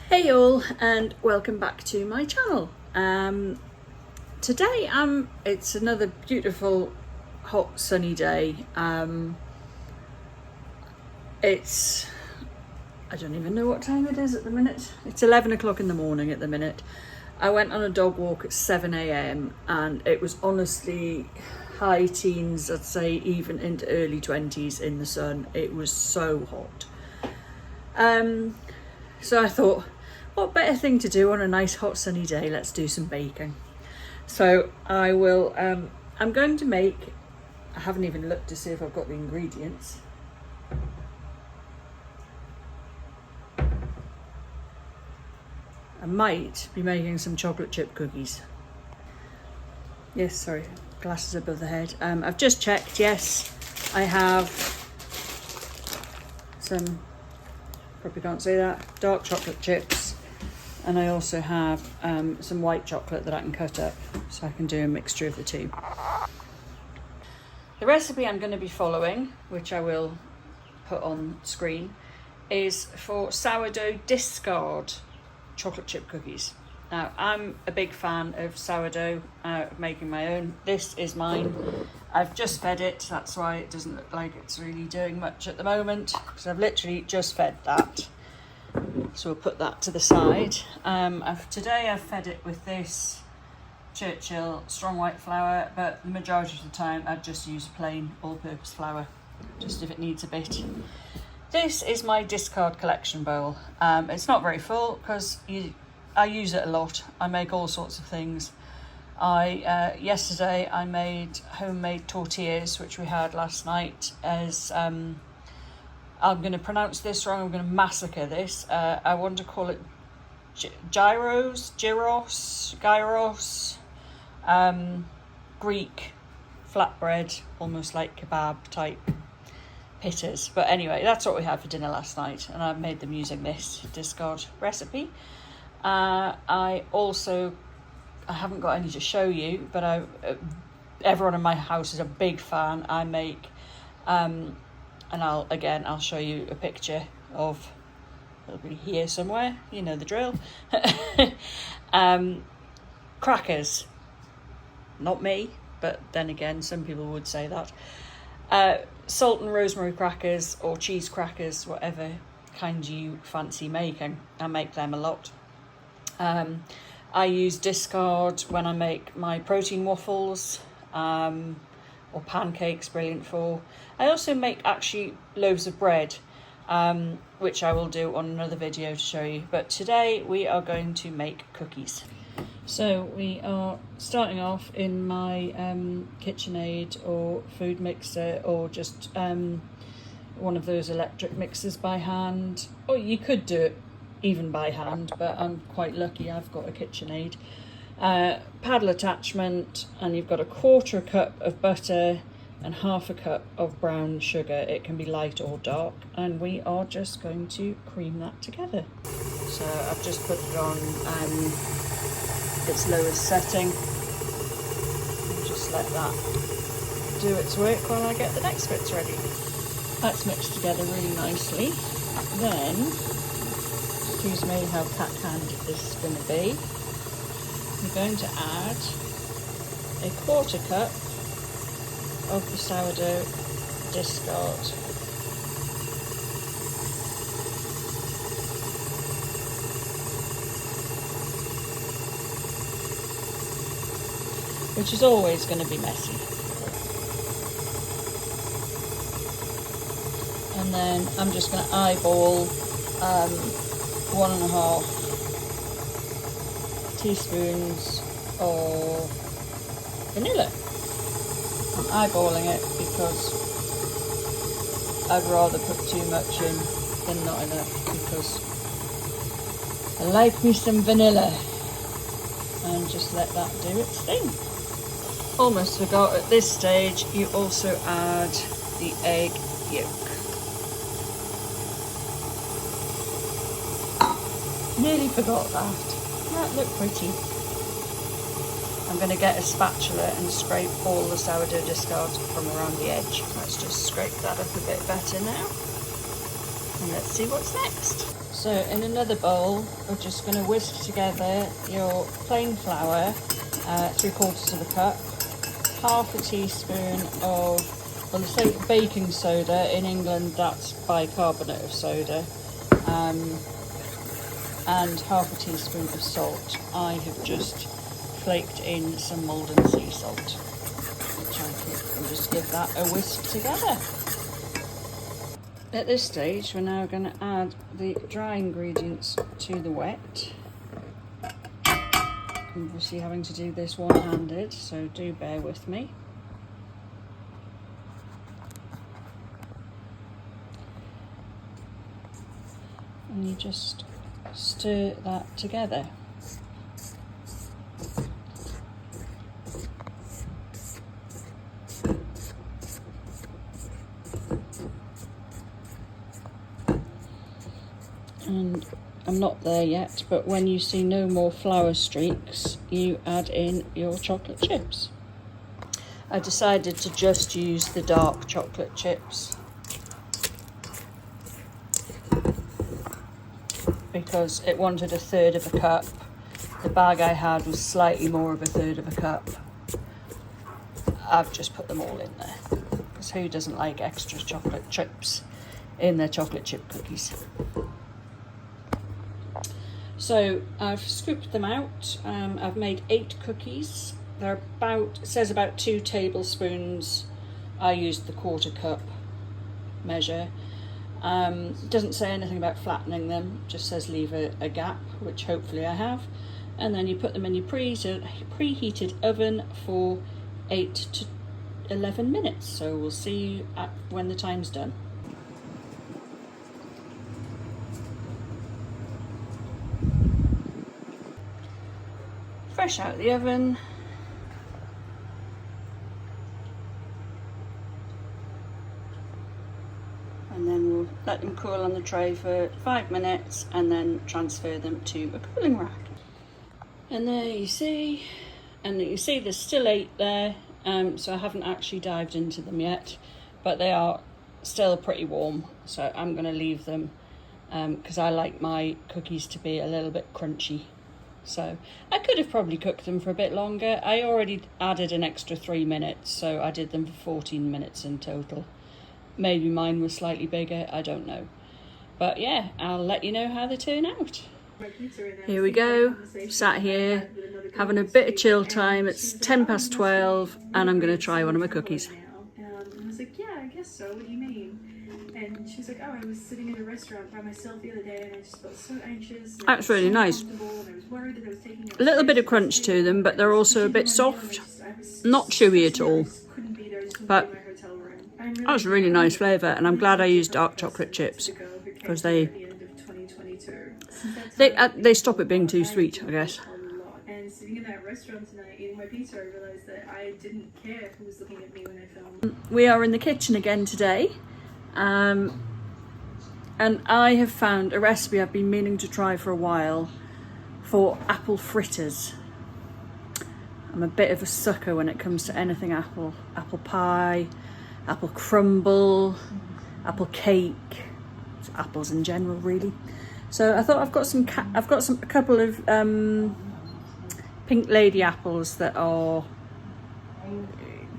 Hey all, and welcome back to my channel. Today it's another beautiful hot sunny day. It's I don't even know what time it is at the minute. It's 11 o'clock in the morning at the minute. I went on a dog walk at 7 a.m. and it was honestly high teens, I'd say even into early 20s in the sun. It was so hot. So I thought, what better thing to do on a nice hot sunny day? Let's do some baking. So I will, I'm going to make, I haven't even looked to see if I've got the ingredients. I might be making some chocolate chip cookies. Yes, sorry, glasses above the head. I've just checked, yes, I have some, probably can't say that, dark chocolate chips. And I also have some white chocolate that I can cut up so I can do a mixture of the two. The recipe I'm going to be following, which I will put on screen, is for sourdough discard chocolate chip cookies. Now, I'm a big fan of sourdough, making my own. This is mine. I've just fed it, that's why it doesn't look like it's really doing much at the moment, because I've literally just fed that. So we'll put that to the side. Today I've fed it with this Churchill strong white flour, but the majority of the time I'd just use a plain all-purpose flour, just if it needs a bit. This is my discard collection bowl. It's not very full because I use it a lot. I make all sorts of things. Yesterday I made homemade tortillas, which we had last night, as I'm going to pronounce this wrong, I'm going to massacre this. I want to call it gyros, Greek flatbread, almost like kebab type pittas. But anyway, that's what we had for dinner last night, and I made them using this discard recipe. I haven't got any to show you, but everyone in my house is a big fan. I make, and I'll show you a picture of, it'll be here somewhere, you know the drill. Crackers, not me, but then again, some people would say that. Salt and rosemary crackers or cheese crackers, whatever kind you fancy making. I make them a lot. I use discard when I make my protein waffles, or pancakes, brilliant for. I also make actually loaves of bread, which I will do on another video to show you. But today we are going to make cookies. So we are starting off in my KitchenAid or food mixer, or just one of those electric mixers by hand. Or you could do it even by hand, but I'm quite lucky I've got a KitchenAid. Paddle attachment, and you've got 1/4 cup of butter and 1/2 cup of brown sugar. It can be light or dark, and we are just going to cream that together. So I've just put it on its lowest setting. Just let that do its work while I get the next bits ready. That's mixed together really nicely. Then, excuse me how cat-handed this is going to be, I'm going to add 1/4 cup of the sourdough discard. Which is always going to be messy. And then I'm just going to eyeball 1.5 teaspoons of vanilla. I'm eyeballing it because I'd rather put too much in than not enough, because I like me some vanilla. And just let that do its thing. Almost forgot, at this stage you also add the egg yolk. Nearly forgot that. That looked pretty. I'm going to get a spatula and scrape all the sourdough discard from around the edge. Let's just scrape that up a bit better now. And let's see what's next. So in another bowl, we're just going to whisk together your plain flour, 3/4 of a cup, half a teaspoon of, well, they say baking soda. In England, that's bicarbonate of soda, and half a teaspoon of salt. I have just flaked in some Maldon sea salt, which I can just give that a whisk together. At this stage, we're now going to add the dry ingredients to the wet. I'm obviously having to do this one-handed, so do bear with me. And you just stir that together. And I'm not there yet, but when you see no more flour streaks, you add in your chocolate chips. I decided to just use the dark chocolate chips because it wanted 1/3 of a cup. The bag I had was slightly more of 1/3 of a cup. I've just put them all in there, because who doesn't like extra chocolate chips in their chocolate chip cookies? So I've scooped them out. I've made 8 cookies. They're about, it says about 2 tablespoons. I used the 1/4 cup measure. Doesn't say anything about flattening them, just says leave a gap, which hopefully I have. And then you put them in your preheated oven for 8 to 11 minutes. So we'll see you when the time's done. Fresh out of the oven. And then we'll let them cool on the tray for 5 minutes and then transfer them to a cooling rack. And there you see, there's still 8 there, so I haven't actually dived into them yet, but they are still pretty warm, so I'm going to leave them because I like my cookies to be a little bit crunchy. So I could have probably cooked them for a bit longer. I already added an extra 3 minutes, so I did them for 14 minutes in total. Maybe mine was slightly bigger, I don't know. But yeah, I'll let you know how they turn out. Here we go, sat here, having a bit of chill time. It's 12:10 and I'm going to try one of my cookies. And I was like, yeah, I guess so, what do you mean? And she was like, oh, I was sitting in a restaurant by myself the other day and I just felt so anxious. That's really nice. A little bit of crunch to them, but they're also a bit soft. Not chewy at all. But that was a really nice flavour, and I'm glad I used dark chocolate chips because they stop it being too sweet, I guess. And sitting in that restaurant tonight eating my pizza, I realised that I didn't care who was looking at me when I filmed. We are in the kitchen again today. And I have found a recipe I've been meaning to try for a while for apple fritters. I'm a bit of a sucker when it comes to anything apple. Apple pie, apple crumble, apple cake, apples in general really. So I thought I've got a couple of pink lady apples that are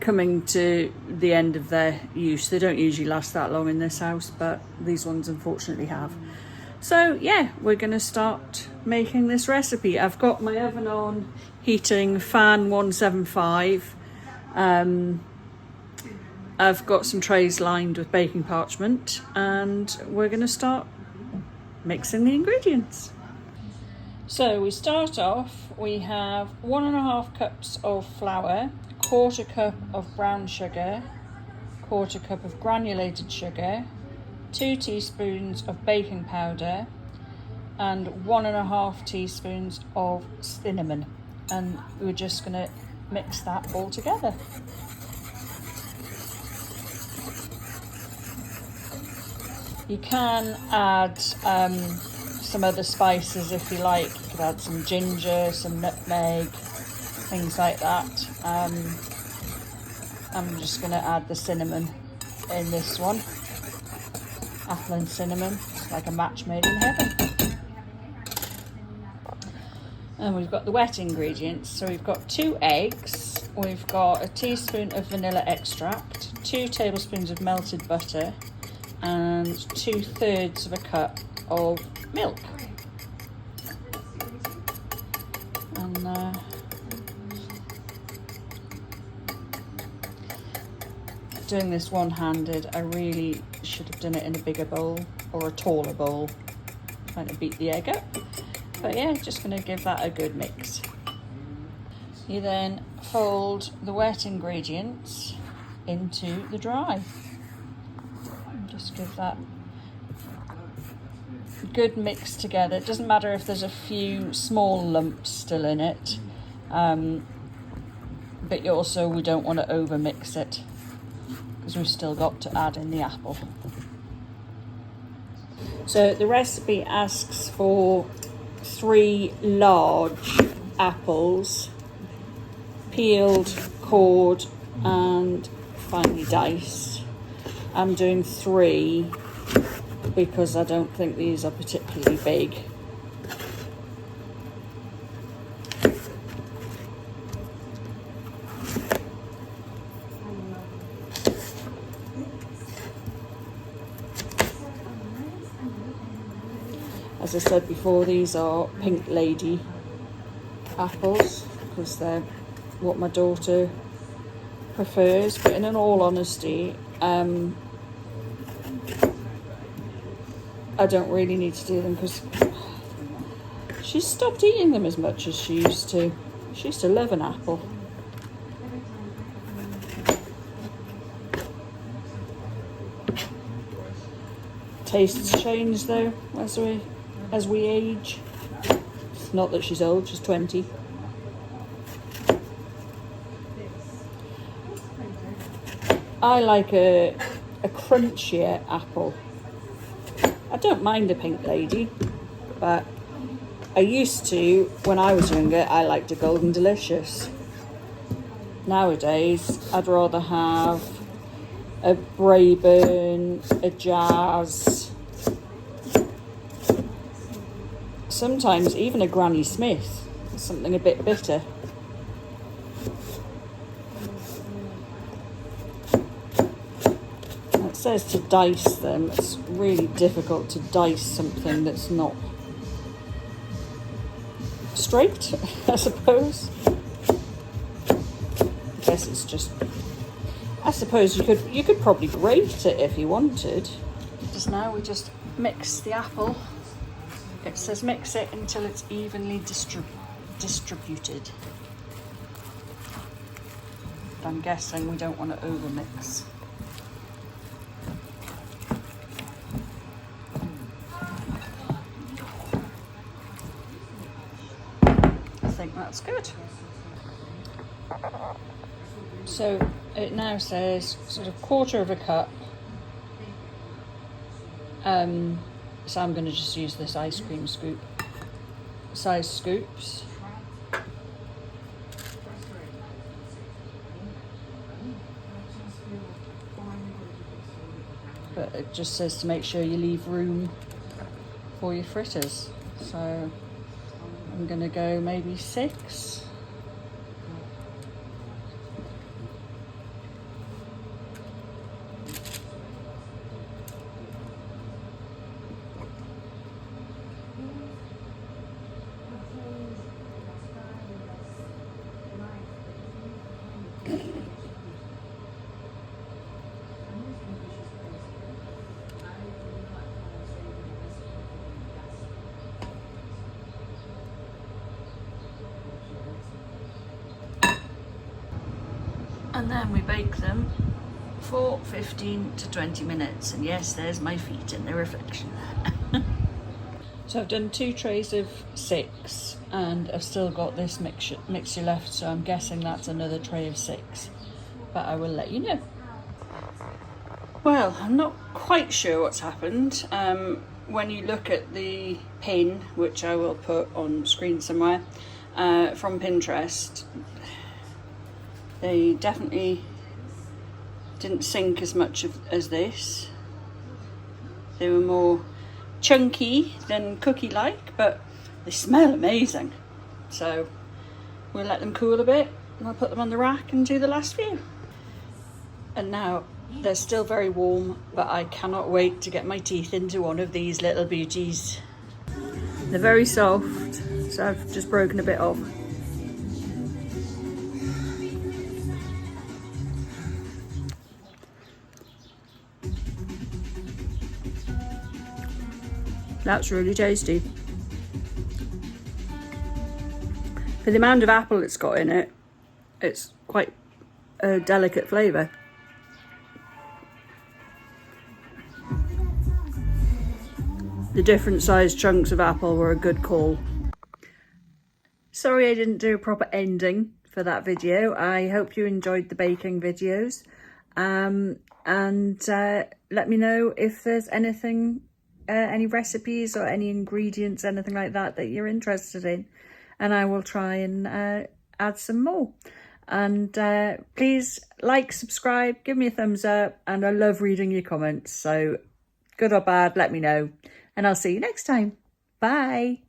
coming to the end of their use. They don't usually last that long in this house, but these ones unfortunately have. So yeah, we're going to start making this recipe. I've got my oven on, heating fan 175. I've got some trays lined with baking parchment, and we're going to start mixing the ingredients. So we start off, we have 1.5 cups of flour, 1/4 cup of brown sugar, 1/4 cup of granulated sugar, 2 teaspoons of baking powder, and 1.5 teaspoons of cinnamon. And we're just going to mix that all together. You can add some other spices if you like. You could add some ginger, some nutmeg, things like that. I'm just going to add the cinnamon in this one. Apple and cinnamon, it's like a match made in heaven. And we've got the wet ingredients. So we've got 2 eggs, we've got a teaspoon of vanilla extract, 2 tablespoons of melted butter, and 2/3 of a cup of milk. And doing this one-handed, I really should have done it in a bigger bowl or a taller bowl, trying to beat the egg up. But yeah, just going to give that a good mix. You then fold the wet ingredients into the dry. And just give that a good mix together. It doesn't matter if there's a few small lumps still in it, but also we don't want to over mix it because we've still got to add in the apple. So the recipe asks for 3 large apples, peeled, cored and finely diced. I'm doing 3 because I don't think these are particularly big. As I said before, these are Pink Lady apples because they're what my daughter prefers, but in all honesty, I don't really need to do them because she's stopped eating them as much as she used to. She used to love an apple. Tastes change though as we age. Not that she's old, she's 20. I like a crunchier apple. I don't mind a Pink Lady, but I used to, when I was younger, I liked a Golden Delicious. Nowadays, I'd rather have a Braeburn, a Jazz, sometimes even a Granny Smith, something a bit bitter. It says to dice them. It's really difficult to dice something that's not straight, I suppose. I guess it's just, I suppose you could probably grate it if you wanted. Just now we just mix the apple. It says mix it until it's evenly distributed. But I'm guessing we don't want to overmix. I think that's good. So it now says sort of 1/4 of a cup. So I'm going to just use this ice cream scoop size scoops. But it just says to make sure you leave room for your fritters. So I'm going to go maybe 6. And then we bake them for 15 to 20 minutes. And yes, there's my feet in the reflection. So I've done 2 trays of 6 and I've still got this mixture left, so I'm guessing that's another tray of 6, but I will let you know. Well, I'm not quite sure what's happened. When you look at the pin, which I will put on screen somewhere, from Pinterest, they definitely didn't sink as much as this. They were more chunky than cookie-like, but they smell amazing. So we'll let them cool a bit and I'll put them on the rack and do the last few. And now they're still very warm, but I cannot wait to get my teeth into one of these little beauties. They're very soft, so I've just broken a bit off. That's really tasty. For the amount of apple it's got in it, it's quite a delicate flavour. The different sized chunks of apple were a good call. Sorry I didn't do a proper ending for that video. I hope you enjoyed the baking videos. And let me know if there's anything, any recipes or any ingredients, anything like that that you're interested in. And I will try and add some more. And please like, subscribe, give me a thumbs up. And I love reading your comments. So good or bad, let me know. And I'll see you next time. Bye.